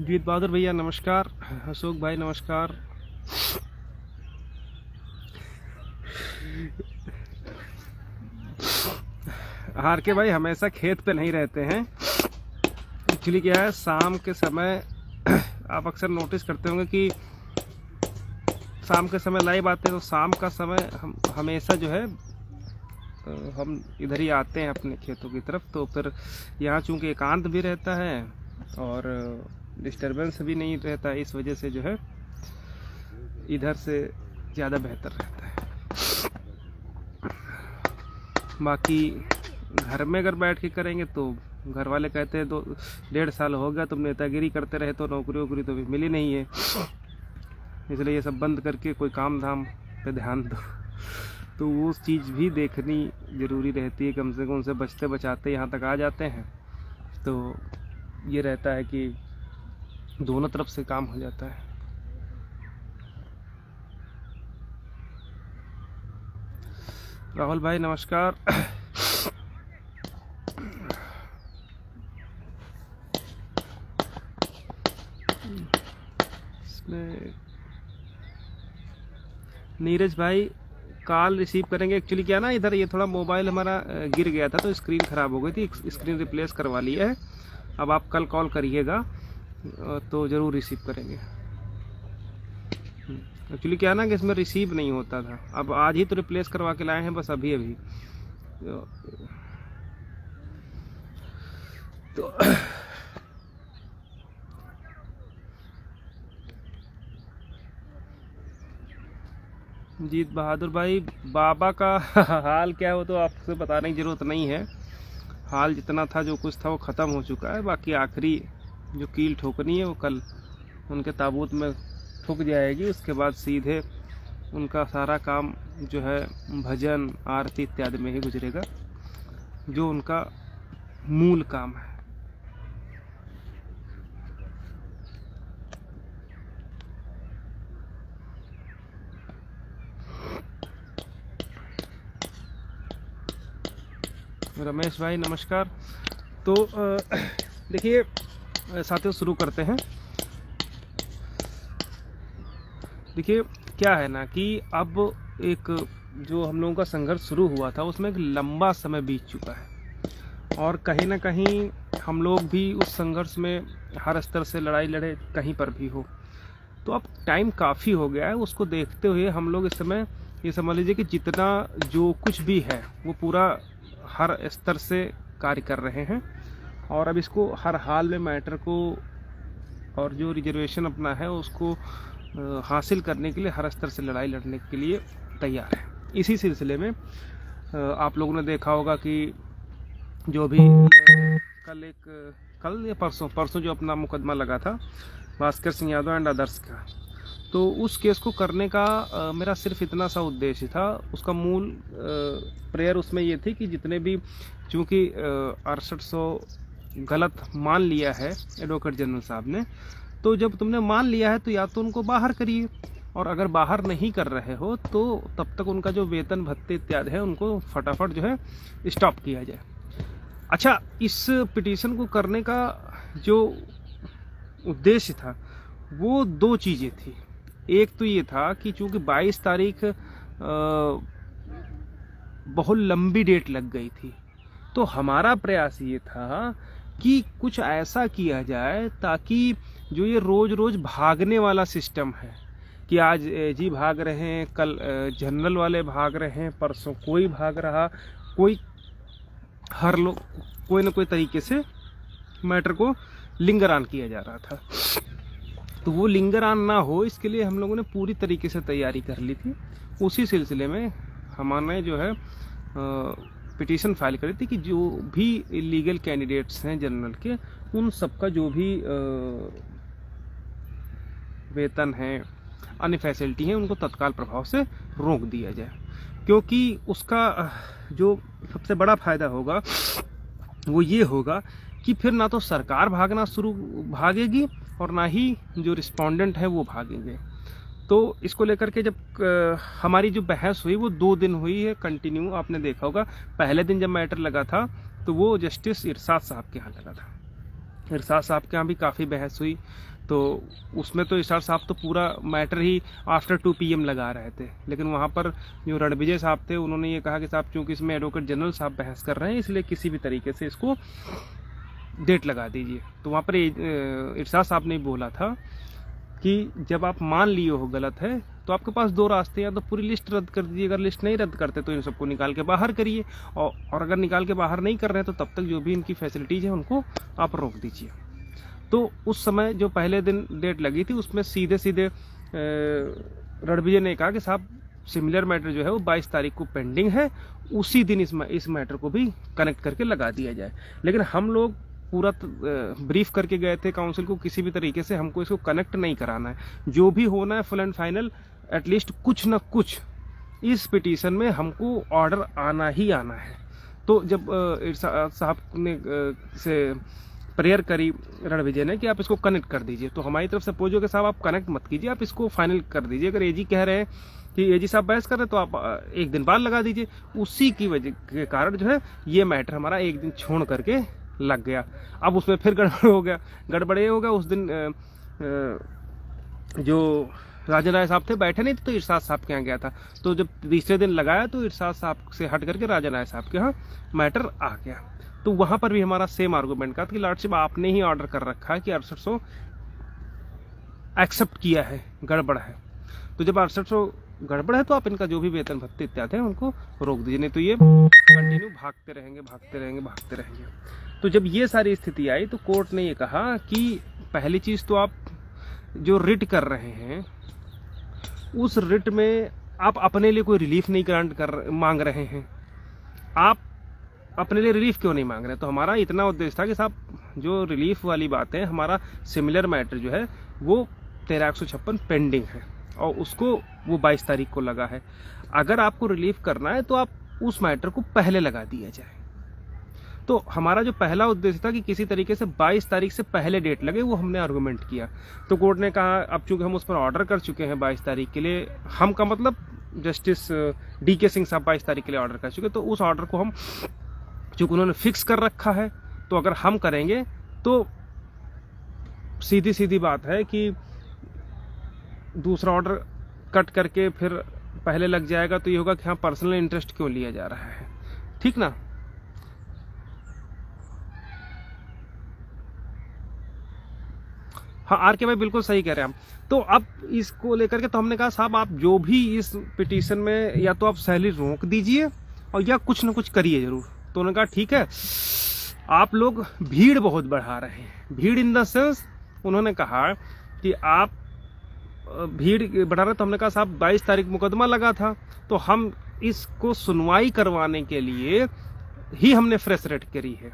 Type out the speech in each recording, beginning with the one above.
जीत बहादुर भैया नमस्कार, अशोक भाई नमस्कार। हार के भाई हमेशा खेत पे नहीं रहते हैं। एक्चुअली क्या है, शाम के समय आप अक्सर नोटिस करते होंगे कि शाम के समय लाइव आते हैं, तो शाम का समय हम हमेशा जो है हम इधर ही आते हैं अपने खेतों की तरफ। तो फिर यहाँ चूँकि एकांत भी रहता है और डिस्टरबेंस भी नहीं रहता, इस वजह से जो है इधर से ज़्यादा बेहतर रहता है। बाकी घर में अगर बैठ के करेंगे तो घर वाले कहते हैं 2-1.5 साल हो गया तुम नेतागिरी करते रहे, तो नौकरी वोकरी तो भी मिली नहीं है, इसलिए ये सब बंद करके कोई काम धाम पे ध्यान दो। तो वो चीज़ भी देखनी ज़रूरी रहती है, कम से कम उनसे बचते बचाते यहाँ तक आ जाते हैं तो ये रहता है कि दोनों तरफ से काम हो जाता है। राहुल भाई नमस्कार। नीरज भाई कॉल रिसीव करेंगे। एक्चुअली क्या ना, इधर ये थोड़ा मोबाइल हमारा गिर गया था तो स्क्रीन ख़राब हो गई थी, स्क्रीन रिप्लेस करवा लिया है। अब आप कल कॉल करिएगा तो ज़रूर रिसीव करेंगे। एक्चुअली क्या ना कि इसमें रिसीव नहीं होता था, अब आज ही तो रिप्लेस करवा के लाए हैं बस अभी अभी। तो जीत बहादुर भाई बाबा का हाल क्या हो तो आपसे बताने की ज़रूरत नहीं है। हाल जितना था, जो कुछ था वो ख़त्म हो चुका है। बाकी आखिरी जो कील ठोकनी है वो कल उनके ताबूत में ठुक जाएगी। उसके बाद सीधे उनका सारा काम जो है भजन आरती इत्यादि में ही गुजरेगा, जो उनका मूल काम है। रमेश भाई नमस्कार। तो देखिए साथियों, शुरू करते हैं। देखिए क्या है ना कि अब एक जो हम लोगों का संघर्ष शुरू हुआ था उसमें एक लंबा समय बीत चुका है और कहीं ना कहीं हम लोग भी उस संघर्ष में हर स्तर से लड़ाई लड़े, कहीं पर भी हो। तो अब टाइम काफ़ी हो गया है, उसको देखते हुए हम लोग इस समय ये समझ लीजिए कि जितना जो कुछ भी है वो पूरा हर स्तर से कार्य कर रहे हैं और अब इसको हर हाल में मैटर को और जो रिजर्वेशन अपना है उसको हासिल करने के लिए हर स्तर से लड़ाई लड़ने के लिए तैयार है। इसी सिलसिले में आप लोगों ने देखा होगा कि जो भी कल या परसों जो अपना मुकदमा लगा था भास्कर सिंह यादव एंड अदर्स का, तो उस केस को करने का मेरा सिर्फ इतना सा उद्देश्य था। उसका मूल प्रेयर उसमें ये थी कि जितने भी, चूँकि 6800 गलत मान लिया है एडवोकेट जनरल साहब ने, तो जब तुमने मान लिया है तो या तो उनको बाहर करिए, और अगर बाहर नहीं कर रहे हो तो तब तक उनका जो वेतन भत्ते इत्यादि है उनको फटाफट जो है स्टॉप किया जाए। अच्छा, इस पिटीशन को करने का जो उद्देश्य था वो 2 चीज़ें थी। एक तो ये था कि चूँकि 22 तारीख बहुत लंबी डेट लग गई थी, तो हमारा प्रयास ये था कि कुछ ऐसा किया जाए ताकि जो ये रोज़ रोज़ भागने वाला सिस्टम है कि आज जी भाग रहे हैं, कल जनरल वाले भाग रहे हैं, परसों कोई भाग रहा, कोई हर लोग कोई ना कोई तरीके से मैटर को लिंगर ऑन किया जा रहा था। तो वो लिंगर ऑन ना हो, इसके लिए हम लोगों ने पूरी तरीके से तैयारी कर ली थी। उसी सिलसिले में हमारे जो है पिटीशन फाइल करी थी कि जो भी इलीगल कैंडिडेट्स हैं जनरल के, उन सबका जो भी वेतन है, अन्य फैसिलिटी हैं, उनको तत्काल प्रभाव से रोक दिया जाए। क्योंकि उसका जो सबसे बड़ा फायदा होगा वो ये होगा कि फिर ना तो सरकार भागेगी और ना ही जो रिस्पोंडेंट है वो भागेंगे। तो इसको लेकर के जब हमारी जो बहस हुई वो 2 दिन हुई है कंटिन्यू। आपने देखा होगा पहले दिन जब मैटर लगा था तो वो जस्टिस इरशाद साहब के यहाँ लगा था। इरशाद साहब के यहाँ भी काफ़ी बहस हुई, तो उसमें तो इरशाद साहब तो पूरा मैटर ही आफ्टर 2 PM लगा रहे थे। लेकिन वहाँ पर जो रणविजय साहब थे उन्होंने ये कहा कि साहब चूँकि इसमें एडवोकेट जनरल साहब बहस कर रहे हैं इसलिए किसी भी तरीके से इसको डेट लगा दीजिए। तो वहाँ पर इरशाद साहब ने बोला था कि जब आप मान लिए हो गलत है तो आपके पास 2 रास्ते, या तो पूरी लिस्ट रद्द कर दीजिए, अगर लिस्ट नहीं रद्द करते तो इन सबको निकाल के बाहर करिए, और अगर निकाल के बाहर नहीं कर रहे हैं तो तब तक जो भी इनकी फैसिलिटीज़ है उनको आप रोक दीजिए। तो उस समय जो पहले दिन डेट लगी थी उसमें सीधे रणविजय ने कहा कि साहब सिमिलर मैटर जो है वो 22 तारीख को पेंडिंग है, उसी दिन इस मैटर को भी कनेक्ट करके लगा दिया जाए। लेकिन हम लोग पूरा ब्रीफ करके गए थे काउंसिल को, किसी भी तरीके से हमको इसको कनेक्ट नहीं कराना है, जो भी होना है फुल एंड फाइनल एटलीस्ट कुछ न कुछ इस पिटीशन में हमको ऑर्डर आना ही आना है। तो जब इरशाद साहब ने से प्रेयर करी रणविजय ने कि आप इसको कनेक्ट कर दीजिए, तो हमारी तरफ से अपोज हो कि साहब आप कनेक्ट मत कीजिए, आप इसको फाइनल कर दीजिए। अगर एजी कह रहे हैं कि एजी साहब बहस कर रहे हैं तो आप 1 दिन बाद लगा दीजिए। उसी की वजह के कारण जो है ये मैटर हमारा 1 दिन छोड़ करके लग गया। अब उसमें फिर गड़बड़ ये हो गया उस दिन जो राजन राय साहब थे बैठे नहीं थे तो इरशाद साहब के यहाँ गया था, तो जब तीसरे दिन लगाया तो इरशाद साहब से हट करके राजन राय साहब के यहाँ मैटर आ गया। तो वहाँ पर भी हमारा सेम आर्गूमेंट का था कि लॉर्डशिप आपने ही ऑर्डर कर रखा है कि 6800 एक्सेप्ट किया है, गड़बड़ है। तो जब 6800 गड़बड़ है तो आप इनका जो भी वेतन भत्ते इत्यादि हैं उनको रोक दीजिए, नहीं तो ये कंटिन्यू भागते रहेंगे। तो जब ये सारी स्थिति आई तो कोर्ट ने ये कहा कि पहली चीज़ तो आप जो रिट कर रहे हैं उस रिट में आप अपने लिए कोई रिलीफ नहीं मांग रहे हैं। आप अपने लिए रिलीफ क्यों नहीं मांग रहे? तो हमारा इतना उद्देश्य था कि साहब जो रिलीफ वाली बात है, हमारा सिमिलर मैटर जो है वो 1356 पेंडिंग है और उसको वो 22 तारीख को लगा है। अगर आपको रिलीफ करना है तो आप उस मैटर को पहले लगा दिया जाए। तो हमारा जो पहला उद्देश्य था कि किसी तरीके से 22 तारीख से पहले डेट लगे, वो हमने आर्गूमेंट किया। तो कोर्ट ने कहा अब चूंकि हम उस पर ऑर्डर कर चुके हैं 22 तारीख के लिए, हम का मतलब जस्टिस DK सिंह साहब 22 तारीख के लिए ऑर्डर कर चुके, तो उस ऑर्डर को हम चूंकि उन्होंने फिक्स कर रखा है तो अगर हम करेंगे तो सीधी बात है कि दूसरा ऑर्डर कट करके फिर पहले लग जाएगा, तो ये होगा कि हाँ पर्सनल इंटरेस्ट क्यों लिया जा रहा है, ठीक ना। हाँ RK भाई बिल्कुल सही कह रहे हैं आप। तो अब इसको लेकर के तो हमने कहा साहब आप जो भी इस पिटीशन में या तो आप सैलरी रोक दीजिए और या कुछ ना कुछ करिए जरूर। तो उन्होंने कहा ठीक है, आप लोग भीड़ बहुत बढ़ा रहे हैं। भीड़ इन द सेंस उन्होंने कहा कि आप भीड़ बढ़ा रहे, तो हमने कहा साहब 22 तारीख मुकदमा लगा था तो हम इसको सुनवाई करवाने के लिए ही हमने फ्रेश रेट करी है,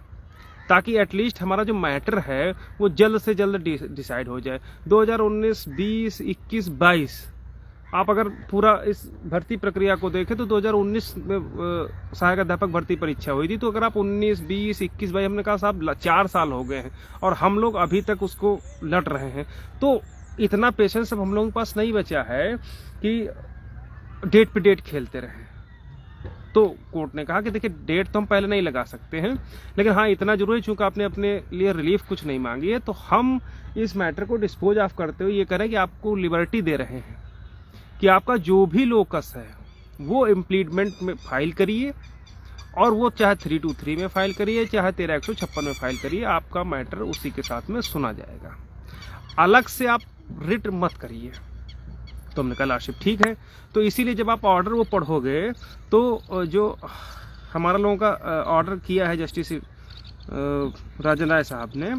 ताकि एटलीस्ट हमारा जो मैटर है वो जल्द से जल्द डिसाइड हो जाए। 2019, 20, 21, 22 आप अगर पूरा इस भर्ती प्रक्रिया को देखें तो 2019 में सहायक अध्यापक भर्ती परीक्षा हुई थी। तो अगर आप 19, 20, 21, 22 हमने कहा साहब 4 साल हो गए हैं और हम लोग अभी तक उसको लड़ रहे हैं। तो इतना पेशेंस अब हम लोगों के पास नहीं बचा है कि डेट पे डेट खेलते रहें। तो कोर्ट ने कहा कि देखिए डेट तो हम पहले नहीं लगा सकते हैं, लेकिन हाँ इतना जरूर है चूंकि आपने अपने लिए रिलीफ कुछ नहीं मांगी है, तो हम इस मैटर को डिस्पोज ऑफ करते हुए ये करें कि आपको लिबर्टी दे रहे हैं कि आपका जो भी लोकस है वो इम्प्लीडमेंट में फाइल करिए, और वो चाहे 323 में फाइल करिए चाहे 1356 में फाइल करिए, आपका मैटर उसी के साथ में सुना जाएगा। अलग से आप रिट मत करिए। तो हमने कहा लॉर्डशिप ठीक है। तो इसीलिए जब आप ऑर्डर वो पढ़ोगे तो जो हमारा लोगों का ऑर्डर किया है जस्टिस राजन राय साहब ने,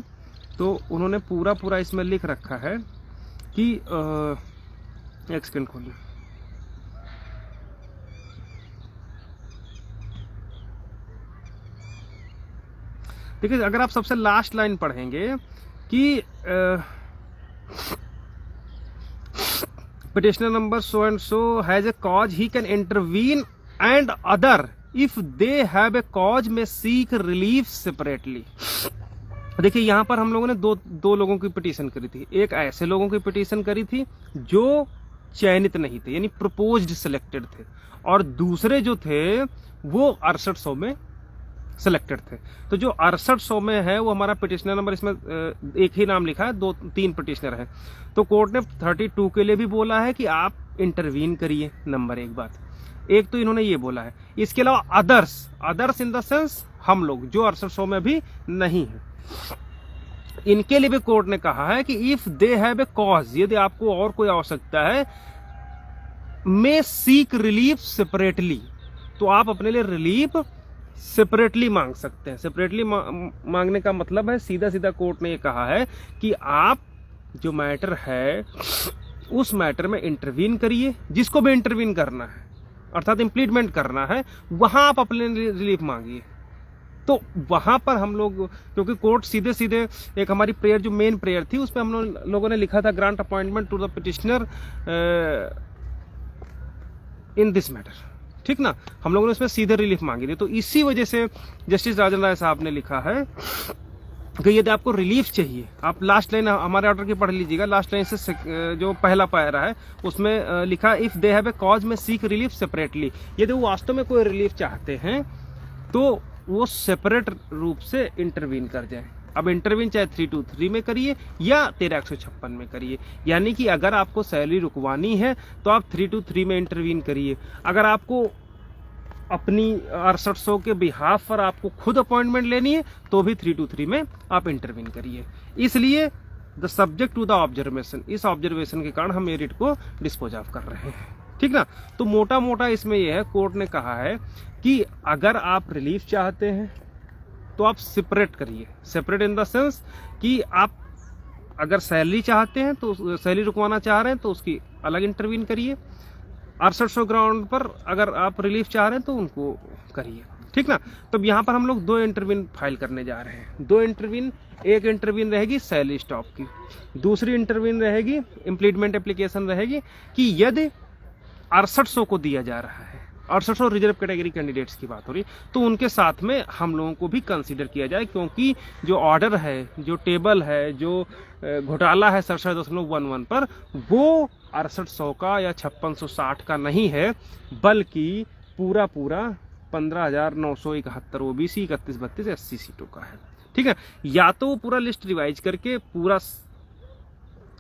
तो उन्होंने पूरा इसमें लिख रखा है कि एक सेकंड खोलिए, देखिए अगर आप सबसे लास्ट लाइन पढ़ेंगे कि petitioner number so and so has a cause, he can intervene, and other if they have a cause may seek relief separately. देखिए यहाँ पर हम लोगों ने दो लोगों की पिटीशन करी थी। एक ऐसे लोगों की पिटीशन करी थी जो चयनित नहीं थे, यानी प्रपोज्ड सिलेक्टेड थे, और दूसरे जो थे वो 6800 में सिलेक्टेड थे। तो जो 6800 में है वो हमारा पिटिशनर नंबर, इसमें एक ही नाम लिखा है, 2-3 पिटिशनर है। तो कोर्ट ने 32 के लिए भी बोला है कि आप इंटरवीन करिए, नंबर एक बात। एक तो इन्होंने ये बोला है। इसके अलावा अदर्स इन द सेंस हम लोग जो 6800 में भी नहीं है, इनके लिए भी कोर्ट ने कहा है कि if they have a cause, यदि आपको और कोई आवश्यकता है, मे सीक रिलीफ सेपरेटली, तो आप अपने लिए रिलीफ सेपरेटली मांग सकते हैं। सेपरेटली मांगने का मतलब है, सीधा सीधा कोर्ट ने ये कहा है कि आप जो मैटर है उस मैटर में इंटरवीन करिए, जिसको भी इंटरवीन करना है, अर्थात इम्प्लीटमेंट करना है, वहां आप अपने रिलीफ मांगिए। तो वहां पर हम लोग, क्योंकि कोर्ट सीधे सीधे एक हमारी प्रेयर जो मेन प्रेयर थी उस पर हम लोगों ने लिखा था grant appointment to the petitioner in this matter, ठीक ना, हम लोगों ने उसमें सीधे रिलीफ मांगी थी। तो इसी वजह से जस्टिस राजन राय साहब ने लिखा है कि यदि आपको रिलीफ चाहिए, आप लास्ट लाइन हमारे ऑर्डर की पढ़ लीजिएगा, लास्ट लाइन से जो पहला पैरा है उसमें लिखा if they have a cause में सीक रिलीफ सेपरेटली। यदि वो वास्तव में कोई रिलीफ चाहते हैं तो वो सेपरेट रूप से इंटरवीन कर जाए। अब इंटरवीन चाहे 323 में करिए या 1356 में करिए, यानी कि अगर आपको सैलरी रुकवानी है तो आप 323 में इंटरवीन करिए। अगर आपको अपनी 6800 के बिहाफ पर आपको खुद अपॉइंटमेंट लेनी है तो भी 323 में आप इंटरवीन करिए। इसलिए the subject to the observation, इस ऑब्जर्वेशन के कारण हम मेरिट को डिस्पोज ऑफ कर रहे हैं, ठीक ना। तो मोटा मोटा इसमें यह है, कोर्ट ने कहा है कि अगर आप रिलीफ चाहते हैं तो आप सेपरेट करिए। सेपरेट इन द सेंस कि आप अगर सैलरी चाहते हैं तो सैलरी रुकवाना चाह रहे हैं तो उसकी अलग इंटरवीन करिए। 6800 ग्राउंड पर अगर आप रिलीफ चाह रहे हैं तो उनको करिए, ठीक ना। तो यहाँ पर हम लोग 2 इंटरवीन फाइल करने जा रहे हैं। 2 इंटरवीन, एक इंटरवीन रहेगी सैलरी स्टॉप की, दूसरी इंटरवीन रहेगी इम्प्लीटमेंट एप्लीकेशन रहेगी कि यदि 6800 को दिया जा रहा है, 6800 रिजर्व कैटेगरी कैंडिडेट्स की बात हो रही, तो उनके साथ में हम लोगों को भी कंसीडर किया जाए, क्योंकि जो ऑर्डर है, जो टेबल है, जो घोटाला है 67.11 पर, वो 6800 का या 5660 का नहीं है, बल्कि पूरा 15,971 ओबीसी, 31-32 SC सीटों का है, ठीक है। या तो वो पूरा लिस्ट रिवाइज करके पूरा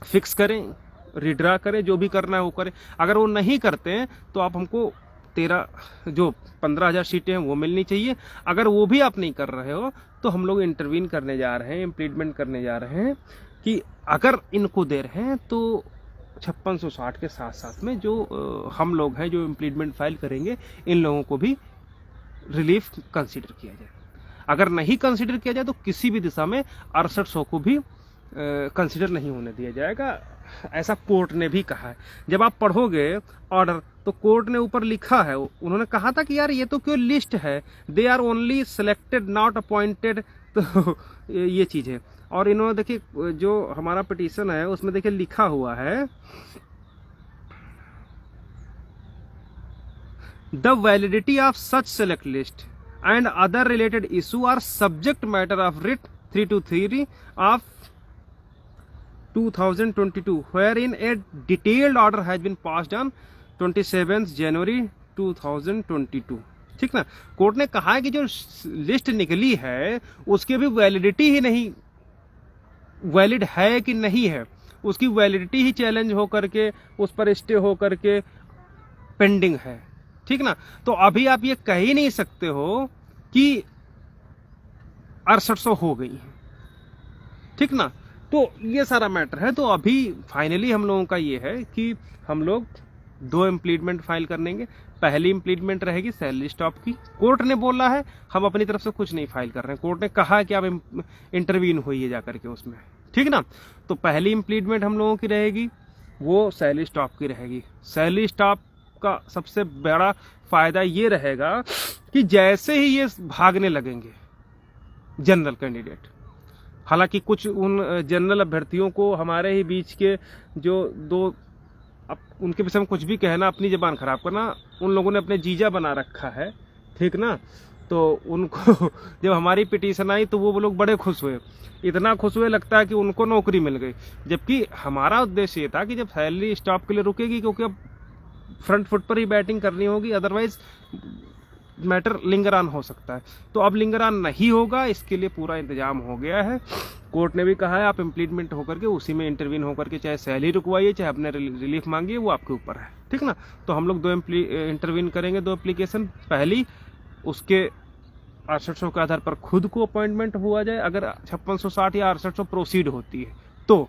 फिक्स करें, रिड्रा करें, जो भी करना है वो करें। अगर वो नहीं करते हैं तो आप हमको 15,000 सीटें हैं वो मिलनी चाहिए। अगर वो भी आप नहीं कर रहे हो तो हम लोग इंटरवीन करने जा रहे हैं, इम्प्लीटमेंट करने जा रहे हैं कि अगर इनको दे रहे हैं तो 5660 के साथ साथ में जो हम लोग हैं जो इम्प्लीटमेंट फाइल करेंगे, इन लोगों को भी रिलीफ कंसीडर किया जाए। अगर नहीं कंसीडर किया जाए तो किसी भी दिशा में 6800 को भी कंसीडर नहीं होने दिया जाएगा, ऐसा कोर्ट ने भी कहा है। जब आप पढ़ोगे ऑर्डर तो कोर्ट ने ऊपर लिखा है, उन्होंने कहा था कि यार ये तो क्यों लिस्ट है, they are only selected not appointed, तो ये चीज है। और इन्होंने देखिए जो हमारा पिटीशन है उसमें देखिए लिखा हुआ है the validity of such select list and other related issue are subject matter of writ 323 of 2022 wherein a detailed order has been passed on 27th January 2022, ठीक ना। कोर्ट ने कहा है कि जो लिस्ट निकली है उसकी भी वैलिडिटी ही नहीं, वैलिड है कि नहीं है, उसकी वैलिडिटी ही चैलेंज हो करके उस पर स्टे हो करके पेंडिंग है, ठीक ना। तो अभी आप ये कह ही नहीं सकते हो कि 6800 हो गई है, ठीक ना। तो ये सारा मैटर है। तो अभी फाइनली हम लोगों का ये है कि हम लोग 2 इम्प्लीटमेंट फाइल करेंगे। पहली इम्प्लीटमेंट रहेगी सैलरी स्टॉप की। कोर्ट ने बोला है, हम अपनी तरफ से कुछ नहीं फाइल कर रहे हैं, कोर्ट ने कहा है कि आप इंटरवीन होइए जाकर के उसमें, ठीक ना। तो पहली इम्प्लीटमेंट हम लोगों की रहेगी वो सैलरी स्टॉप की रहेगी। सैलरी स्टॉप का सबसे बड़ा फायदा ये रहेगा कि जैसे ही ये भागने लगेंगे जनरल कैंडिडेट, हालांकि कुछ उन जनरल अभ्यर्थियों को हमारे ही बीच के जो 2 अब उनके विषय में कुछ भी कहना, अपनी ज़बान खराब करना। उन लोगों ने अपने जीजा बना रखा है, ठीक ना। तो उनको जब हमारी पिटीशन आई तो वो लोग बड़े खुश हुए, इतना खुश हुए लगता है कि उनको नौकरी मिल गई। जबकि हमारा उद्देश्य ये था कि जब सैलरी स्टॉप के लिए रुकेगी, क्योंकि अब फ्रंट फुट पर ही बैटिंग करनी होगी, अदरवाइज मैटर लिंगर ऑन हो सकता है। तो अब लिंगर ऑन नहीं होगा, इसके लिए पूरा इंतजाम हो गया है। कोर्ट ने भी कहा है आप इम्प्लीटमेंट होकर के उसी में इंटरवीन होकर के चाहे सैलरी रुकवाइए, चाहे अपने रिलीफ मांगिए, वो आपके ऊपर है, ठीक ना। तो हम लोग 2 इंटरवीन करेंगे, 2 एप्लीकेशन। पहली, उसके 6800 के आधार पर खुद को अपॉइंटमेंट हुआ जाए, अगर 5660 या 6800 प्रोसीड होती है तो।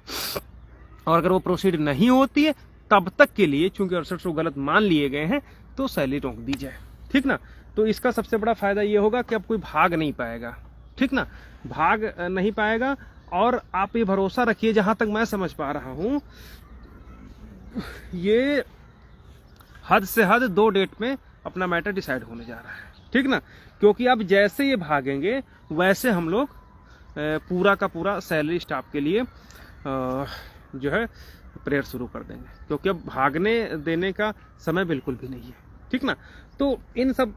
और अगर वो प्रोसीड नहीं होती है तब तक के लिए, चूंकि 6800 गलत मान लिए गए हैं, तो सैलरी रोक दी जाए, ठीक ना। तो इसका सबसे बड़ा फायदा ये होगा कि अब कोई भाग नहीं पाएगा, ठीक ना, भाग नहीं पाएगा। और आप ये भरोसा रखिए, जहां तक मैं समझ पा रहा हूं, ये हद से हद 2 डेट में अपना मैटर डिसाइड होने जा रहा है, ठीक ना। क्योंकि अब जैसे ये भागेंगे वैसे हम लोग पूरा का पूरा सैलरी स्टाफ के लिए जो है प्रेयर शुरू कर देंगे, क्योंकि अब भागने देने का समय बिल्कुल भी नहीं है, ठीक ना। तो इन सब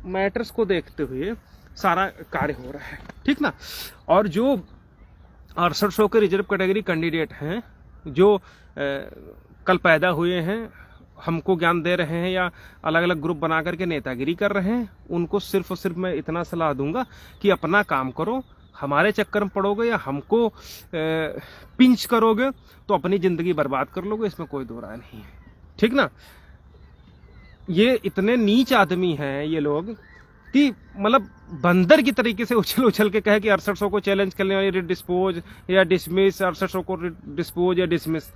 मैटर्स को देखते हुए सारा कार्य हो रहा है, ठीक ना। और जो 6800 के रिजर्व कैटेगरी कैंडिडेट हैं, जो कल पैदा हुए हैं, हमको ज्ञान दे रहे हैं, या अलग अलग ग्रुप बना करके नेतागिरी कर रहे हैं, उनको सिर्फ और सिर्फ मैं इतना सलाह दूंगा कि अपना काम करो। हमारे चक्कर में पड़ोगे या हमको पिंच करोगे तो अपनी जिंदगी बर्बाद कर लोगे, इसमें कोई दो राय नहीं है, ठीक ना। ये इतने नीच आदमी हैं ये लोग कि मतलब बंदर की तरीके से उछल उछल के कहे कि 6800 को चैलेंज करने वाली डिस्पोज या डिसमिस, 6800 को डिस्पोज या डिसमिस।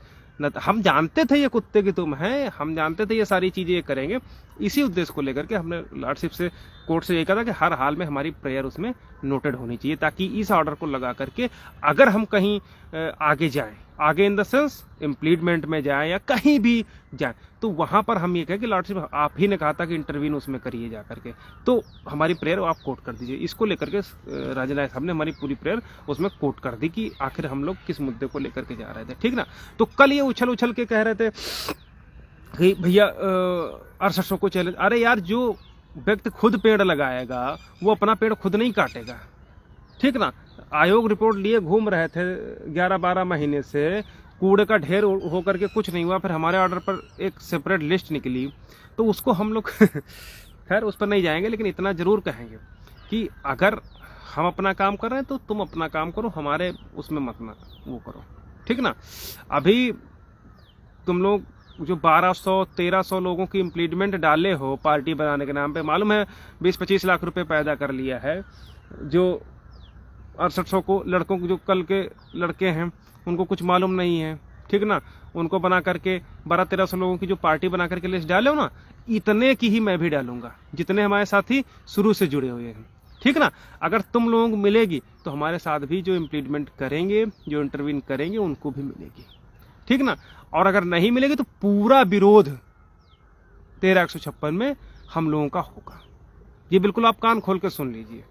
हम जानते थे ये कुत्ते की तुम हैं, हम जानते थे ये सारी चीजें ये करेंगे। इसी उद्देश्य को लेकर के हमने लॉर्डशिप से, कोर्ट से ये कहा था कि हर हाल में हमारी प्रेयर उसमें नोटेड होनी चाहिए, ताकि इस ऑर्डर को लगा करके अगर हम कहीं आगे जाएं, आगे इन द सेंस इम्प्लीटमेंट में जाएं या कहीं भी जाएं, तो वहां पर हम ये कहें कि लॉर्डशिप आप ही ने कहा था कि इंटरवीन उसमें करिए जा करके, तो हमारी प्रेयर आप कोट कर दीजिए। इसको लेकर के राजा नायक साहब ने हमारी पूरी प्रेयर उसमें कोट कर दी कि आखिर हम लोग किस मुद्दे को लेकर के जा रहे थे, ठीक ना। तो कल ये उछल उछल के कह रहे थे कि भैया 6800 को चैलेंज। अरे यार, जो व्यक्ति खुद पेड़ लगाएगा वो अपना पेड़ खुद नहीं काटेगा, ठीक ना। आयोग रिपोर्ट लिए घूम रहे थे 11-12 महीने से, कूड़े का ढेर होकर के कुछ नहीं हुआ, फिर हमारे ऑर्डर पर एक सेपरेट लिस्ट निकली, तो उसको हम लोग खैर उस पर नहीं जाएंगे, लेकिन इतना जरूर कहेंगे कि अगर हम अपना काम कर रहे हैं तो तुम अपना काम करो, हमारे उसमें मत ना वो करो, ठीक ना। अभी तुम लोग जो 1200-1300 लोगों की इम्प्लीटमेंट डाले हो पार्टी बनाने के नाम पे, मालूम है 20-25 लाख रुपए पैदा कर लिया है। जो 6800 को लड़कों को, जो कल के लड़के हैं उनको कुछ मालूम नहीं है, ठीक ना, उनको बना करके 1200-1300 लोगों की जो पार्टी बना करके लिस्ट डाले हो ना, इतने की ही मैं भी डालूंगा जितने हमारे साथी शुरू से जुड़े हुए हैं, ठीक ना। अगर तुम लोगों को मिलेगी तो हमारे साथ भी जो इम्प्लीटमेंट करेंगे, जो इंटरवीन करेंगे, उनको भी मिलेगी, ठीक ना। और अगर नहीं मिलेगी तो पूरा विरोध 13-156 में हम लोगों का होगा। ये बिल्कुल आप कान खोल के सुन लीजिए,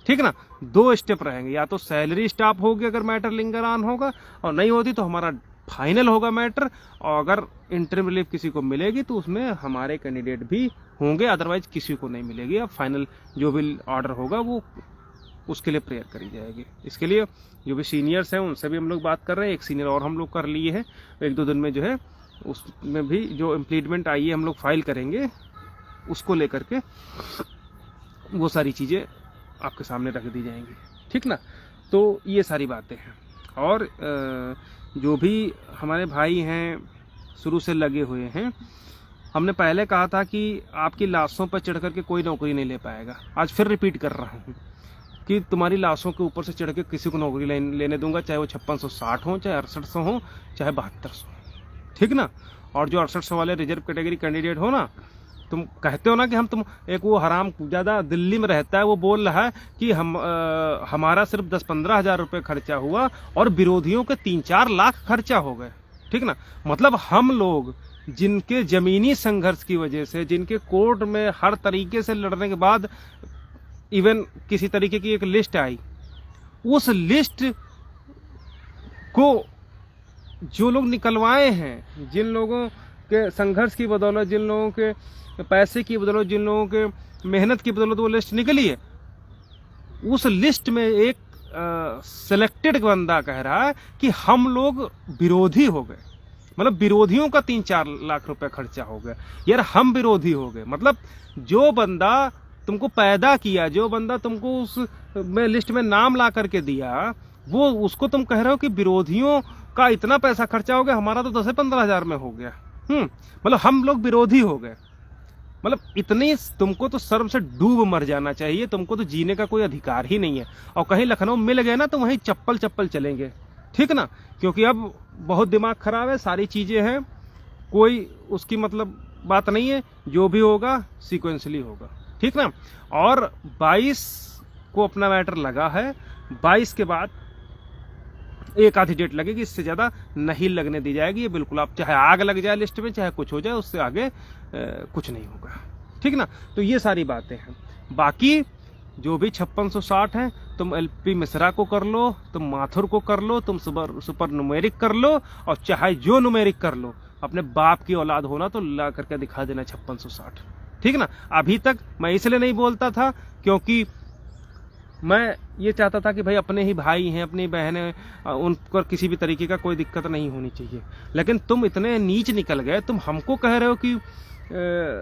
ठीक ना। 2 स्टेप रहेंगे, या तो सैलरी स्टॉप होगी अगर मैटर लिंगर ऑन होगा, और नहीं होती तो हमारा फाइनल होगा मैटर। और अगर इंटरिम रिलीफ किसी को मिलेगी तो उसमें हमारे कैंडिडेट भी होंगे, अदरवाइज किसी को नहीं मिलेगी। अब फाइनल जो भी ऑर्डर होगा वो उसके लिए प्रेयर करी जाएगी। इसके लिए जो भी सीनियर्स हैं उनसे भी हम लोग बात कर रहे हैं, एक सीनियर और हम लोग कर लिए हैं, 1-2 दिन में जो है उसमें भी जो इम्प्लीटमेंट आई है हम लोग फाइल करेंगे, उसको लेकर के वो सारी चीज़ें आपके सामने रख दी जाएंगी, ठीक ना। तो ये सारी बातें हैं। और जो भी हमारे भाई हैं शुरू से लगे हुए हैं, हमने पहले कहा था कि आपकी लाशों पर चढ़ करके कोई नौकरी नहीं ले पाएगा। आज फिर रिपीट कर रहा हूँ कि तुम्हारी लाशों के ऊपर से चढ़ के किसी को नौकरी लेने दूंगा, चाहे वो 5660 हो, चाहे 6800 हो, चाहे 7200, ठीक ना। और जो 6800 वाले रिजर्व कैटेगरी कैंडिडेट हो ना, तुम कहते हो ना कि हम तुम एक वो हराम ज्यादा दिल्ली में रहता है, वो बोल रहा है कि हमारा सिर्फ 10-15 हजार रुपये खर्चा हुआ और विरोधियों के 3-4 लाख खर्चा हो गए, ठीक ना। मतलब हम लोग जिनके जमीनी संघर्ष की वजह से, जिनके कोर्ट में हर तरीके से लड़ने के बाद इवन किसी तरीके की एक लिस्ट आई, उस लिस्ट को जो लोग निकलवाए हैं, जिन लोगों के संघर्ष की बदौलत, जिन लोगों के पैसे की बदौलत, जिन लोगों के मेहनत की बदौलत वो लिस्ट निकली है, उस लिस्ट में एक सिलेक्टेड बंदा कह रहा है कि हम लोग विरोधी हो गए, मतलब विरोधियों का 3-4 लाख रुपए खर्चा हो गया। यार हम विरोधी हो गए, मतलब जो बंदा तुमको पैदा किया, जो बंदा तुमको उस में लिस्ट में नाम ला करके दिया, वो उसको तुम कह रहे हो कि विरोधियों का इतना पैसा खर्चा हो गया, हमारा तो 10 से 15 हजार में हो गया। मतलब हम लोग विरोधी हो गए। मतलब इतनी तुमको तो शर्म से डूब मर जाना चाहिए, तुमको तो जीने का कोई अधिकार ही नहीं है। और कहीं लखनऊ मिल गए ना तो वहीं चप्पल चप्पल चलेंगे, ठीक ना, क्योंकि अब बहुत दिमाग खराब है, सारी चीजें हैं, कोई उसकी मतलब बात नहीं है, जो भी होगा सीक्वेंसली होगा, ठीक ना। और 22 को अपना मैटर लगा है, 22 के बाद एक आधी डेट लगेगी, इससे ज्यादा नहीं लगने दी जाएगी। ये बिल्कुल, आप चाहे आग लग जाए लिस्ट में, चाहे कुछ हो जाए, उससे आगे कुछ नहीं होगा, ठीक ना। तो ये सारी बातें हैं। बाकी जो भी 5660 है, तुम एलपी मिश्रा को कर लो, तुम माथुर को कर लो, तुम सुपर न्यूमेरिक कर लो, और चाहे जो न्यूमेरिक कर लो, अपने बाप की औलाद होना तो ला करके दिखा देना 5660, ठीक ना। अभी तक मैं इसलिए नहीं बोलता था क्योंकि मैं ये चाहता था कि भाई अपने ही भाई हैं, अपनी बहनें, उन पर किसी भी तरीके का कोई दिक्कत नहीं होनी चाहिए। लेकिन तुम इतने नीच निकल गए, तुम हमको कह रहे हो कि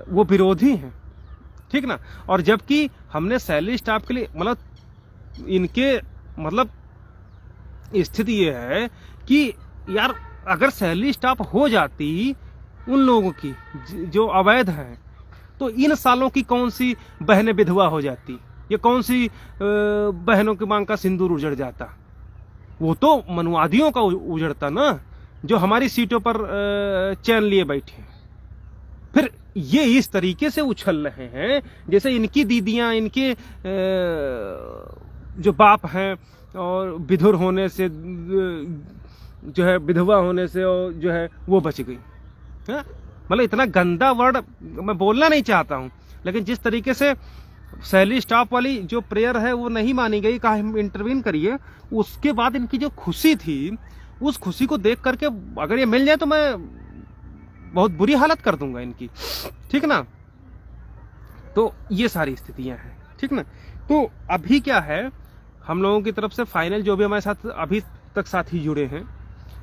वो विरोधी हैं, ठीक ना। और जबकि हमने सैलरी स्टाफ के लिए, मतलब इनके मतलब स्थिति ये है कि यार अगर सैलरी स्टाफ हो जाती उन लोगों की जो अवैध हैं, तो इन सालों की कौन सी बहनें विधवा हो जाती, ये कौन सी बहनों की मांग का सिंदूर उजड़ जाता। वो तो मनुवादियों का उजड़ता ना, जो हमारी सीटों पर चैन लिए बैठे। फिर ये इस तरीके से उछल रहे हैं जैसे इनकी दीदियां, इनके जो बाप हैं, और विधुर होने से, जो है विधवा होने से, और जो है वो बच गई। मतलब इतना गंदा वर्ड मैं बोलना नहीं चाहता हूं, लेकिन जिस तरीके से सैलरी स्टाफ वाली जो प्रेयर है वो नहीं मानी गई, कहा हम इंटरवीन करिए, उसके बाद इनकी जो खुशी थी, उस खुशी को देख करके अगर ये मिल जाए तो मैं बहुत बुरी हालत कर दूंगा इनकी, ठीक ना। तो ये सारी स्थितियां हैं, ठीक ना। तो अभी क्या है, हम लोगों की तरफ से फाइनल जो भी हमारे साथ अभी तक साथी जुड़े हैं,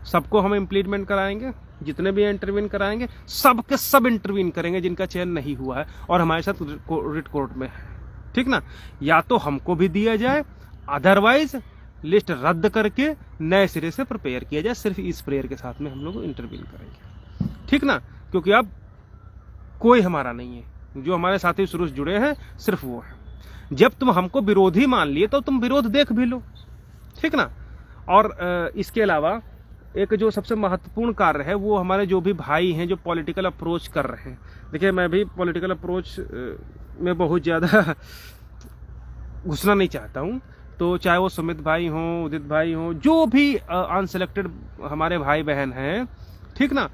सबको हम इम्प्लीमेंट कराएंगे, जितने भी इंटरवीन कराएंगे सबके सब इंटरवीन करेंगे जिनका चयन नहीं हुआ है और हमारे साथ रिट कोर्ट में है, ठीक ना। या तो हमको भी दिया जाए, अदरवाइज लिस्ट रद्द करके नए सिरे से प्रिपेयर किया जाए। सिर्फ इस प्रेयर के साथ में हम लोग इंटरवीन करेंगे, ठीक ना, क्योंकि अब कोई हमारा नहीं है, जो हमारे साथी शुरू से जुड़े हैं सिर्फ वो है। जब तुम हमको विरोधी मान लिए तो तुम विरोध देख भी लो, ठीक ना। और इसके अलावा एक जो सबसे महत्वपूर्ण कार्य है, वो हमारे जो भी भाई हैं जो पॉलिटिकल अप्रोच कर रहे हैं। देखिए, मैं भी पॉलिटिकल अप्रोच में बहुत ज़्यादा घुसना नहीं चाहता हूं, तो चाहे वो सुमित भाई हों, उदित भाई हों, जो भी अनसिलेक्टेड हमारे भाई बहन हैं, ठीक ना,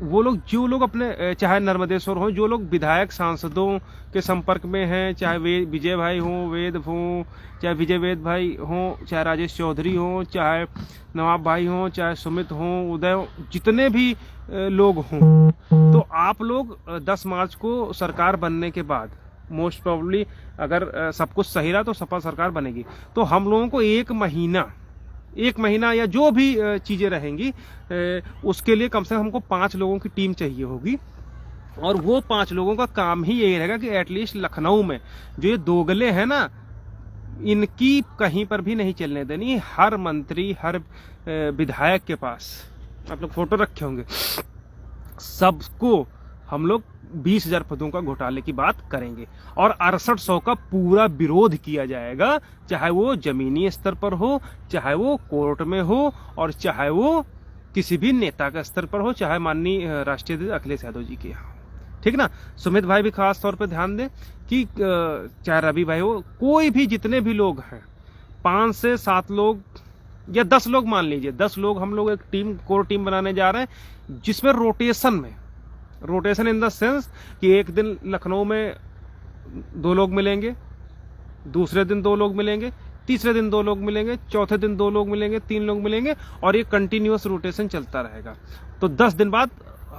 वो लोग, जो लोग अपने, चाहे नर्मदेश्वर हो, जो लोग विधायक सांसदों के संपर्क में हैं, चाहे विजय भाई हों, वेद हों, चाहे विजय वेद भाई हों, चाहे राजेश चौधरी हों, चाहे नवाब भाई हों, चाहे सुमित हों, उदय, जितने भी लोग हों, तो आप लोग 10 मार्च को सरकार बनने के बाद, मोस्ट प्रोबेबली अगर सब कुछ सही रहा तो सपा सरकार बनेगी, तो हम लोगों को एक महीना या जो भी चीजें रहेंगी, उसके लिए कम से कम हमको 5 लोगों की टीम चाहिए होगी। और वो 5 लोगों का काम ही यही रहेगा कि एटलीस्ट लखनऊ में जो ये दोगले हैं ना, इनकी कहीं पर भी नहीं चलने देनी। हर मंत्री, हर विधायक के पास, आप लोग फोटो रखे होंगे, सबको हम लोग 20,000 पदों का घोटाले की बात करेंगे और 6800 का पूरा विरोध किया जाएगा, चाहे वो जमीनी स्तर पर हो, चाहे वो कोर्ट में हो, और चाहे वो किसी भी नेता का स्तर पर हो, चाहे माननीय राष्ट्रीय अध्यक्ष अखिलेश यादव जी के यहाँ, ठीक ना। सुमित भाई भी खास तौर पे ध्यान दें कि चाहे रवि भाई हो, कोई भी, जितने भी लोग हैं, 5 से 7 लोग या 10 लोग मान लीजिए, 10 लोग हम लोग एक टीम, कोर टीम बनाने जा रहे हैं, जिसमें रोटेशन इन द सेंस कि एक दिन लखनऊ में 2 लोग मिलेंगे, दूसरे दिन 2 लोग मिलेंगे, तीसरे दिन 2 लोग मिलेंगे, चौथे दिन 2 लोग मिलेंगे, 3 लोग मिलेंगे, और ये कंटिन्यूअस रोटेशन चलता रहेगा। तो 10 दिन बाद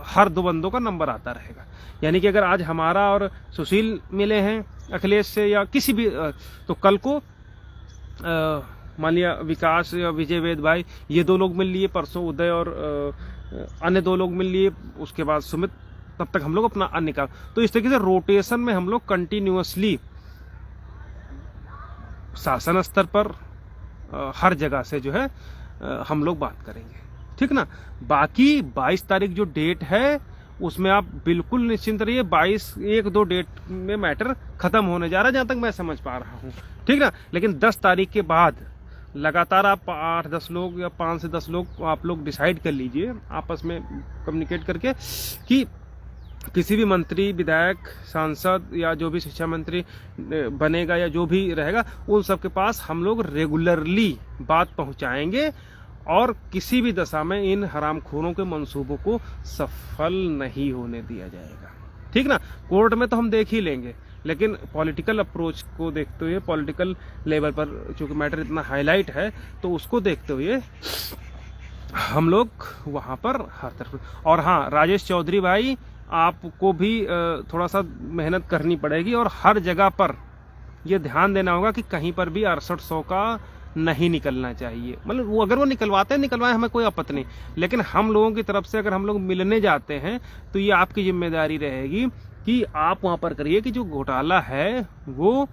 हर 2 बंदों का नंबर आता रहेगा। यानी कि अगर आज हमारा और सुशील मिले हैं अखिलेश से या किसी भी तो कल को मान लिया विकास या विजय वेद भाई, ये 2 लोग मिल लिए, परसों उदय और अन्य 2 लोग मिल लिए, उसके बाद सुमित, तब तक हम लोग अपना अन्य काम। तो इस तरीके से रोटेशन में हम लोग कंटिन्यूअसली शासन स्तर पर हर जगह से जो है हम लोग बात करेंगे, ठीक ना। बाकी 22 तारीख जो डेट है उसमें आप बिल्कुल निश्चिंत रहिए, 1-2 डेट में मैटर खत्म होने जा रहा है जहां तक मैं समझ पा रहा हूं, ठीक ना। लेकिन 10 तारीख के बाद लगातार आप 8-10 लोग या 5 से 10 लोग आप लोग डिसाइड कर लीजिए आपस में कम्युनिकेट करके कि किसी भी मंत्री, विधायक, सांसद या जो भी शिक्षा मंत्री बनेगा या जो भी रहेगा, उन सबके पास हम लोग रेगुलरली बात पहुंचाएंगे और किसी भी दशा में इन हरामखोरों के मंसूबों को सफल नहीं होने दिया जाएगा, ठीक ना। कोर्ट में तो हम देख ही लेंगे, लेकिन पॉलिटिकल अप्रोच को देखते हुए, पॉलिटिकल लेवल पर चूंकि मैटर इतना हाईलाइट है, तो उसको देखते हुए हम लोग वहां पर हर तरफ। और हाँ, राजेश चौधरी भाई, आपको भी थोड़ा सा मेहनत करनी पड़ेगी और हर जगह पर यह ध्यान देना होगा कि कहीं पर भी 6800 का नहीं निकलना चाहिए। मतलब वो अगर वो निकलवाए, हमें कोई आपत्ति नहीं, लेकिन हम लोगों की तरफ से अगर हम लोग मिलने जाते हैं तो ये आपकी जिम्मेदारी रहेगी कि आप वहां पर करिए कि जो घोटाला है वो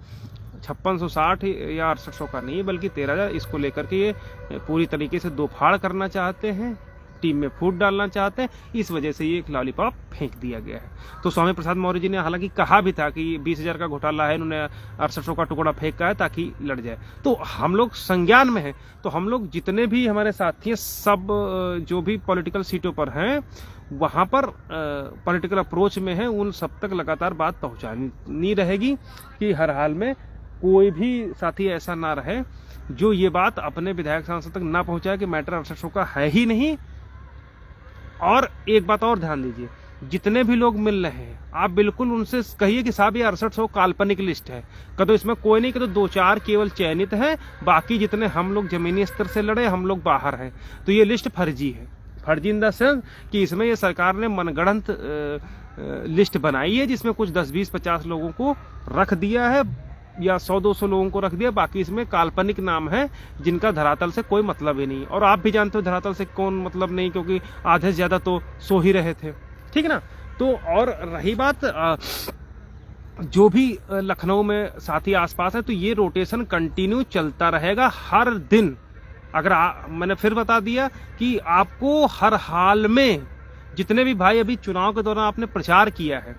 5660 या 6800 का नहीं है, बल्कि 13000, इसको लेकर के ये पूरी तरीके से दोफाड़ करना चाहते हैं, टीम में फूट डालना चाहते हैं, इस वजह से ये एक लॉलीपॉप फेंक दिया गया है। तो स्वामी प्रसाद मौर्य जी ने हालांकि कहा भी था कि 20,000 का घोटाला है, इन्होंने 6800 का टुकड़ा फेंका है ताकि लड़ जाए। तो हम लोग संज्ञान में हैं, तो हम लोग जितने भी हमारे साथी हैं, सब जो भी पॉलिटिकल सीटों पर हैं, वहां पर पॉलिटिकल अप्रोच में है, उन सब तक लगातार बात पहुंचानी रहेगी कि हर हाल में कोई भी साथी ऐसा ना रहे जो ये बात अपने विधायक सांसद तक ना पहुंचाए कि मैटर 6800 का है ही नहीं। और एक बात और ध्यान दीजिए, जितने भी लोग मिल रहे हैं, आप बिल्कुल उनसे कहिए कि साहब ये 6800 काल्पनिक लिस्ट है, कदो इसमें कोई नहीं, कदो 2-4 केवल चयनित है, बाकी जितने हम लोग जमीनी स्तर से लड़े, हम लोग बाहर हैं। तो ये लिस्ट फर्जी है। फर्जी इन द सेंस कि इसमें ये सरकार ने मनगढ़ंत लिस्ट बनाई है, जिसमें कुछ 10-20-50 लोगों को रख दिया है या 100-200 लोगों को रख दिया, बाकी इसमें काल्पनिक नाम है जिनका धरातल से कोई मतलब ही नहीं। और आप भी जानते हो धरातल से कौन मतलब नहीं, क्योंकि आधे से ज्यादा तो सो ही रहे थे, ठीक ना। तो और रही बात जो भी लखनऊ में साथी आसपास है, तो ये रोटेशन कंटिन्यू चलता रहेगा हर दिन। अगर मैंने फिर बता दिया कि आपको हर हाल में, जितने भी भाई अभी चुनाव के दौरान आपने प्रचार किया है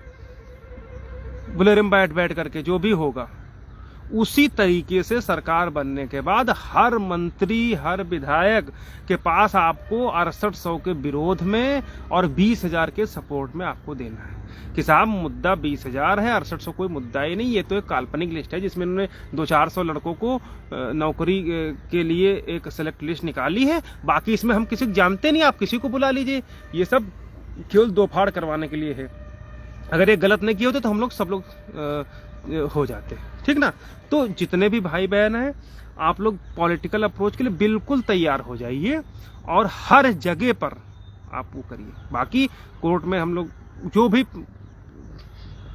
बुलेरिम बैठ करके, जो भी होगा उसी तरीके से सरकार बनने के बाद हर मंत्री, हर विधायक के पास आपको 6800 के विरोध में और 20,000 के सपोर्ट में आपको देना है कि साहब मुद्दा 20,000 है, 6800 कोई मुद्दा ही नहीं, ये तो एक काल्पनिक लिस्ट है जिसमें उन्होंने 200-400 लड़कों को नौकरी के लिए एक सेलेक्ट लिस्ट निकाली है, बाकी इसमें हम किसी को जानते नहीं, आप किसी को बुला लीजिए, ये सब केवल दोफाड़ करवाने के लिए है। अगर ये गलत नहीं किए होते तो हम लोग सब लोग हो जाते, ठीक ना। तो जितने भी भाई बहन हैं, आप लोग पॉलिटिकल अप्रोच के लिए बिल्कुल तैयार हो जाइए और हर जगह पर आप वो करिए। बाकी कोर्ट में हम लोग जो भी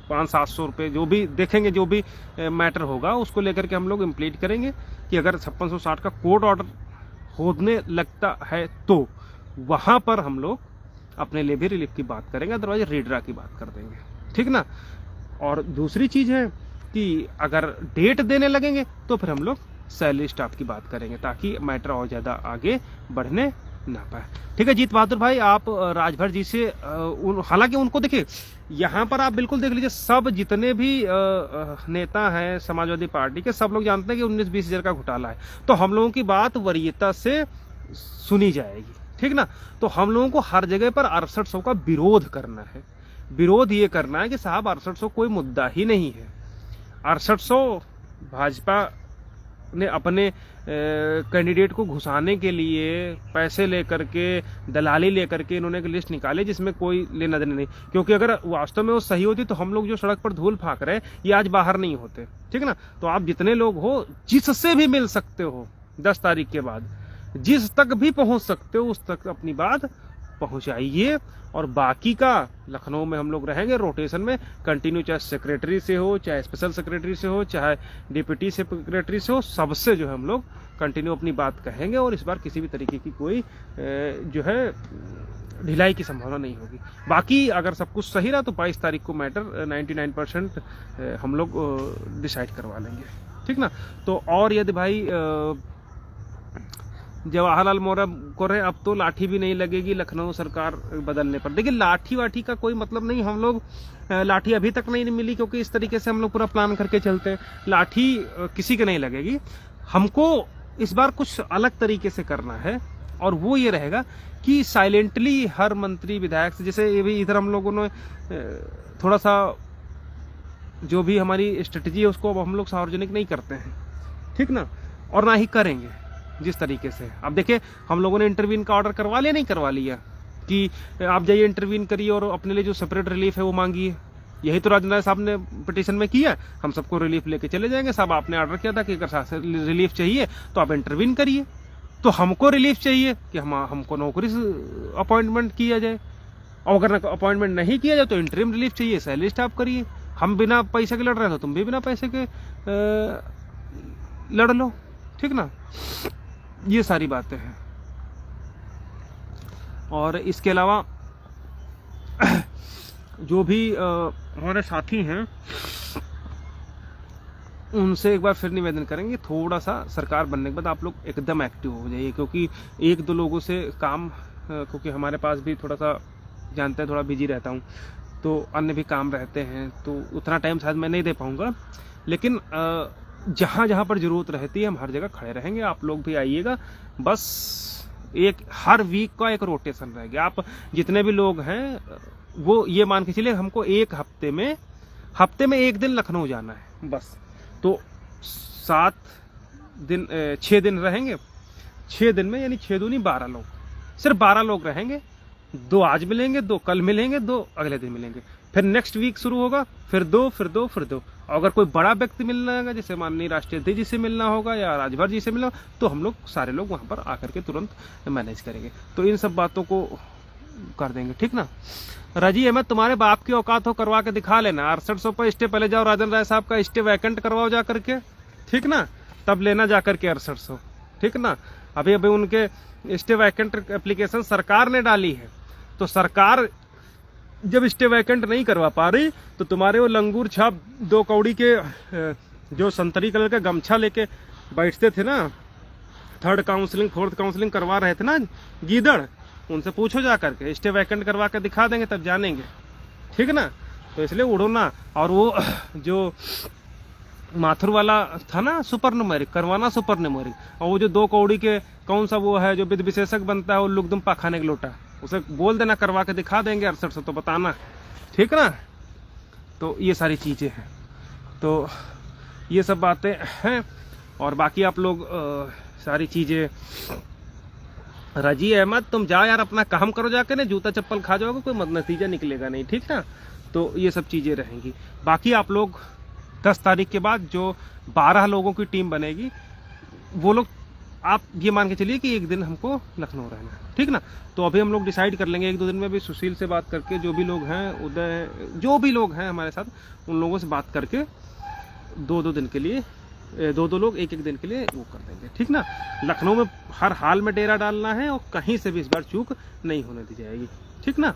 500-700 रुपये जो भी देखेंगे, जो भी मैटर होगा उसको लेकर के हम लोग इम्प्लीट करेंगे कि अगर 5660 का कोर्ट ऑर्डर होने लगता है तो वहां पर हम लोग अपने लिए भी रिलीफ की बात करेंगे, अदरवाइज रीड्रा की बात कर देंगे, ठीक ना। और दूसरी चीज है कि अगर डेट देने लगेंगे तो फिर हम लोग सैलरी स्टाफ की बात करेंगे ताकि मैटर और ज्यादा आगे बढ़ने ना पाए, ठीक है। जीत बहादुर भाई, आप राजभर जी से हालांकि उनको देखिए, यहाँ पर आप बिल्कुल देख लीजिए, सब जितने भी नेता हैं समाजवादी पार्टी के, सब लोग जानते हैं कि 19-20 हजार का घोटाला है, तो हम लोगों की बात वरीयता से सुनी जाएगी, ठीक ना। तो हम लोगों को हर जगह पर 6800 का विरोध करना है। विरोध ये करना है कि साहब 6800 कोई मुद्दा ही नहीं है। 6800 भाजपा ने अपने कैंडिडेट को घुसाने के लिए पैसे लेकर के, दलाली लेकर के इन्होंने एक लिस्ट निकाली जिसमें कोई लेना देना नहीं, क्योंकि अगर वास्तव में वो सही होती तो हम लोग जो सड़क पर धूल फाक रहे हैं ये आज बाहर नहीं होते, ठीक ना। तो आप जितने लोग हो, जिससे भी मिल सकते हो 10 तारीख के बाद, जिस तक भी पहुंच सकते हो उस तक अपनी बात पहुंचाइए, और बाकी का लखनऊ में हम लोग रहेंगे रोटेशन में कंटिन्यू, चाहे सेक्रेटरी से हो, चाहे स्पेशल सेक्रेटरी से हो, चाहे डिप्टी सेक्रेटरी से हो, सबसे जो है हम लोग कंटिन्यू अपनी बात कहेंगे, और इस बार किसी भी तरीके की कोई जो है ढिलाई की संभावना नहीं होगी। बाकी अगर सब कुछ सही रहा तो 22 तारीख को मैटर 99% हम लोग डिसाइड करवा लेंगे, ठीक ना। तो और यदि भाई जवाहरलाल मोहरा को रहे, अब तो लाठी भी नहीं लगेगी लखनऊ सरकार बदलने पर। देखिए लाठी वाठी का कोई मतलब नहीं, हम लोग लाठी अभी तक नहीं मिली, क्योंकि इस तरीके से हम लोग पूरा प्लान करके चलते हैं। लाठी किसी के नहीं लगेगी। हमको इस बार कुछ अलग तरीके से करना है, और वो ये रहेगा कि साइलेंटली हर मंत्री विधायक से, जैसे ये भी इधर हम लोगों ने थोड़ा सा जो भी हमारी स्ट्रेटजी है उसको अब हम लोग सार्वजनिक नहीं करते हैं, ठीक ना, और ना ही करेंगे जिस तरीके से। अब देखिए हम लोगों ने इंटरवीन का ऑर्डर करवा लिया, नहीं करवा लिया कि आप जाइए इंटरवीन करिए और अपने लिए जो सेपरेट रिलीफ है वो मांगिए। यही तो राजेंद्र साहब ने पिटीशन में किया, हम सबको रिलीफ लेके चले जाएंगे। साहब आपने ऑर्डर किया था कि अगर रिलीफ चाहिए तो आप इंटरवीन करिए, तो हमको रिलीफ चाहिए कि हमको नौकरी से अपॉइंटमेंट किया जाए, और अगर अपॉइंटमेंट नहीं किया जाए तो इंटरिम रिलीफ चाहिए, सैलरी स्टाफ करिए। हम बिना पैसे के लड़ रहे हैं तो तुम भी बिना पैसे के लड़ लो, ठीक ना। ये सारी बातें हैं। और इसके अलावा जो भी हमारे साथी हैं उनसे एक बार फिर निवेदन करेंगे, थोड़ा सा सरकार बनने के बाद आप लोग एकदम एक्टिव हो जाइए, क्योंकि एक दो लोगों से काम, क्योंकि हमारे पास भी थोड़ा सा जानते हैं थोड़ा बिजी रहता हूँ, तो अन्य भी काम रहते हैं, तो उतना टाइम शायद मैं नहीं दे पाऊँगा। लेकिन जहाँ जहाँ पर ज़रूरत रहती है हम हर जगह खड़े रहेंगे। आप लोग भी आइएगा, बस एक हर वीक का एक रोटेशन रहेगा। आप जितने भी लोग हैं वो ये मान के चलिए हमको एक हफ्ते में एक दिन लखनऊ जाना है बस। तो 6 दिन रहेंगे, 6 दिन में यानी 6 दूनी 12 लोग, सिर्फ 12 लोग रहेंगे। 2 आज मिलेंगे, 2 कल मिलेंगे, 2 अगले दिन मिलेंगे, फिर नेक्स्ट वीक शुरू होगा, फिर 2 फिर 2 फिर 2। अगर कोई बड़ा व्यक्ति मिलना होगा, जैसे माननीय राष्ट्रीय अध्यक्ष जी से मिलना होगा या राजभर जी से मिलना, तो हम लोग सारे लोग वहां पर आकर के तुरंत मैनेज करेंगे। तो इन सब बातों को कर देंगे, ठीक ना। राजी अहमद तुम्हारे बाप की औकात हो करवा के दिखा लेना। 6800 पर स्टे पहले जाओ, राजन राय साहब का स्टे वैकेंट करवाओ जा करके, ठीक ना, तब लेना जा करके 6800, ठीक ना। अभी उनके स्टे वैकेंट एप्लीकेशन सरकार ने डाली है, तो सरकार जब स्टे वैकेंट नहीं करवा पा रही तो तुम्हारे वो लंगूर छाप 2 कौड़ी के जो संतरी कलर का गमछा लेके बैठते थे ना, 3rd काउंसलिंग 4th काउंसलिंग करवा रहे थे ना गीदड़, उनसे पूछो जा करके, स्टे वैकेंट करवा के दिखा देंगे तब जानेंगे, ठीक ना। तो इसलिए उड़ो ना। और वो जो माथुर वाला था ना सुपर न्यूमेरिक, करवाना सुपर न्यूमेरिक, और वो जो 2 कौड़ी के कौन सा वो है जो विद विशेषक बनता है वो लुकदुम पाखाने का लोटा, उसे बोल देना करवा के दिखा देंगे 6800, तो बताना, ठीक ना। तो ये सारी चीज़ें हैं, तो ये सब बातें हैं। और बाकी आप लोग सारी चीज़ें, राजी अहमद तुम जाओ यार, अपना काम करो जाके ना, जूता चप्पल खा जाओगे, कोई नतीजा निकलेगा नहीं, ठीक ना। तो ये सब चीज़ें रहेंगी। बाकी आप लोग 10 तारीख के बाद जो 12 लोगों की टीम बनेगी, वो लोग आप ये मान के चलिए कि एक दिन हमको लखनऊ रहना है, ठीक ना। तो अभी हम लोग डिसाइड कर लेंगे 1-2 दिन में भी सुशील से बात करके, जो भी लोग हैं उदय, जो भी लोग हैं हमारे साथ, उन लोगों से बात करके 2-2 दिन के लिए 2-2 लोग 1-1 दिन के लिए वो कर देंगे, ठीक ना। लखनऊ में हर हाल में डेरा डालना है और कहीं से भी इस बार चूक नहीं होने दी जाएगी, ठीक ना।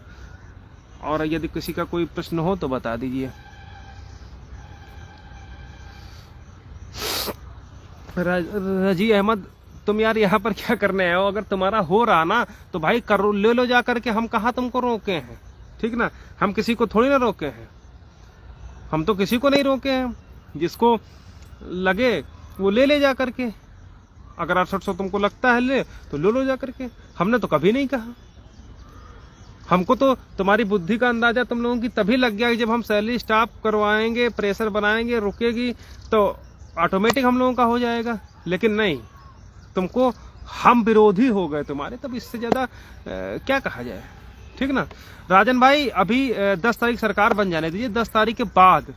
और यदि किसी का कोई प्रश्न हो तो बता दीजिए। रजी अहमद तुम यार यहाँ पर क्या करने आए हो? अगर तुम्हारा हो रहा ना तो भाई कर ले लो जा करके, हम कहाँ तुमको रोके हैं, ठीक ना। हम किसी को थोड़ी ना रोके हैं, हम तो किसी को नहीं रोके हैं, जिसको लगे वो ले जा करके। अगर 6800 तुमको लगता है ले तो ले लो जा करके, हमने तो कभी नहीं कहा। हमको तो तुम्हारी बुद्धि का अंदाजा तुम लोगों की तभी लग गया कि जब हम सैलरी स्टाफ करवाएंगे, प्रेशर बनाएंगे, रुकेगी तो ऑटोमेटिक हम लोगों का हो जाएगा। लेकिन नहीं, तुमको हम विरोधी हो गए तुम्हारे, तब इससे ज्यादा क्या कहा जाए, ठीक ना। राजन भाई अभी 10 तारीख सरकार बन जाने दीजिए। 10 तारीख के बाद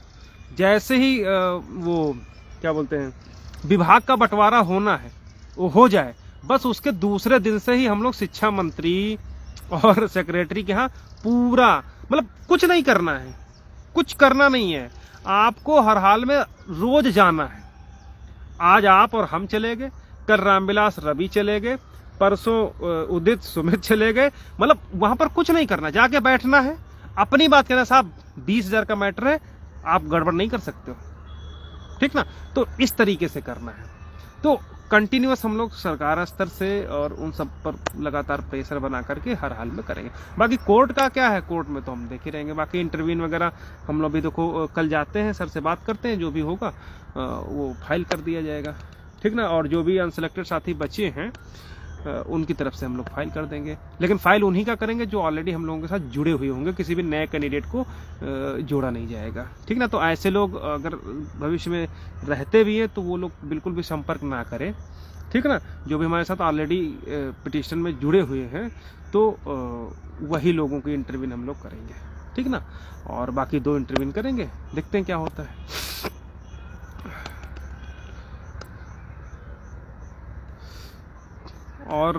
जैसे ही वो क्या बोलते हैं विभाग का बंटवारा होना है वो हो जाए, बस उसके दूसरे दिन से ही हम लोग शिक्षा मंत्री, और सेक्रेटरी के यहाँ पूरा, मतलब कुछ नहीं करना है, कुछ करना नहीं है, आपको हर हाल में रोज जाना है। आज आप और हम चले गए, कल रामविलास रवि चले गए, परसों उदित सुमित चले गए, मतलब वहां पर कुछ नहीं करना, जाके बैठना है, अपनी बात कहना, साहब 20,000 का मैटर है, आप गड़बड़ नहीं कर सकते हो, ठीक ना। तो इस तरीके से करना है। तो कंटिन्यूअस हम लोग सरकार स्तर से और उन सब पर लगातार प्रेशर बना करके हर हाल में करेंगे। बाकी कोर्ट का क्या है, कोर्ट में तो हम देख ही रहेंगे। बाकी इंटरव्यू वगैरह हम लोग भी देखो कल जाते हैं, सर से बात करते हैं, जो भी होगा वो फाइल कर दिया जाएगा, ठीक ना। और जो भी अनसेलेक्टेड साथी बचे हैं उनकी तरफ से हम लोग फाइल कर देंगे, लेकिन फाइल उन्हीं का करेंगे जो ऑलरेडी हम लोगों के साथ जुड़े हुए होंगे, किसी भी नए कैंडिडेट को जोड़ा नहीं जाएगा, ठीक ना। तो ऐसे लोग अगर भविष्य में रहते भी हैं तो वो लोग बिल्कुल भी संपर्क ना करें, ठीक ना। जो भी हमारे साथ ऑलरेडी पिटिशन में जुड़े हुए हैं तो वही लोगों की इंटरव्यू हम लोग करेंगे, ठीक ना। और बाकी 2 इंटरव्यू करेंगे, देखते हैं क्या होता है। और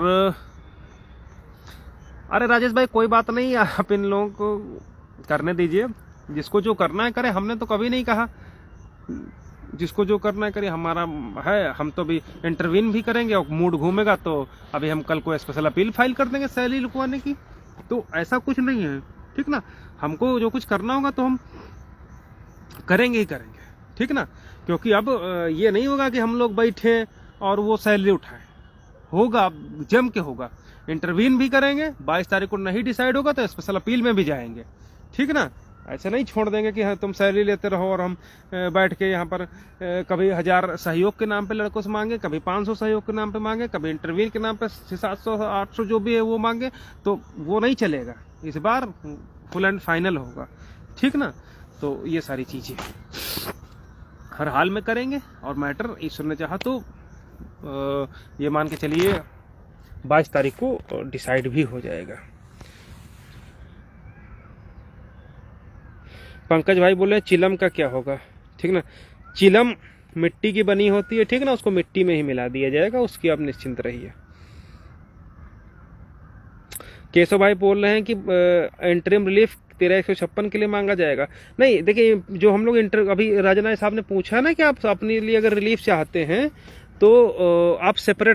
अरे राजेश भाई कोई बात नहीं, आप इन लोगों को करने दीजिए, जिसको जो करना है करे, हमने तो कभी नहीं कहा, जिसको जो करना है करे, हमारा है, हम तो भी इंटरव्यू भी करेंगे, और मूड घूमेगा तो अभी हम कल को स्पेशल अपील फाइल कर देंगे सैलरी रुकवाने की। तो ऐसा कुछ नहीं है, ठीक ना। हमको जो कुछ करना होगा तो हम करेंगे ही करेंगे, ठीक ना। क्योंकि अब ये नहीं होगा कि हम लोग बैठे और वो सैलरी उठाए, होगा जम के होगा, इंटरव्यू भी करेंगे, 22 तारीख को नहीं डिसाइड होगा तो स्पेशल अपील में भी जाएंगे, ठीक ना। ऐसे नहीं छोड़ देंगे कि हाँ तुम सैलरी लेते रहो और हम बैठ के यहाँ पर कभी 1000 सहयोग के नाम पे लड़कों से मांगे, कभी 500 सहयोग के नाम पे मांगे, कभी इंटरव्यू के नाम पे 700 800 जो भी है वो मांगे, तो वो नहीं चलेगा। इस बार फुल एंड फाइनल होगा, ठीक ना। तो ये सारी चीजें हर हाल में करेंगे, और मैटर ईश्वर ने चाहा तो ये मान के चलिए 22 तारीख को डिसाइड भी हो जाएगा। पंकज भाई बोले चिलम का क्या होगा, ठीक ना। चिलम मिट्टी की बनी होती है, ठीक ना, उसको मिट्टी में ही मिला दिया जाएगा, उसकी आप निश्चिंत रहिए। केशव भाई बोल रहे हैं कि इंटरिम रिलीफ 13,156 के लिए मांगा जाएगा। नहीं देखिए, जो हम लोग अभी राजनाय साहब ने पूछा ना कि आप अपने लिए अगर रिलीफ चाहते हैं तो आप सेपरेट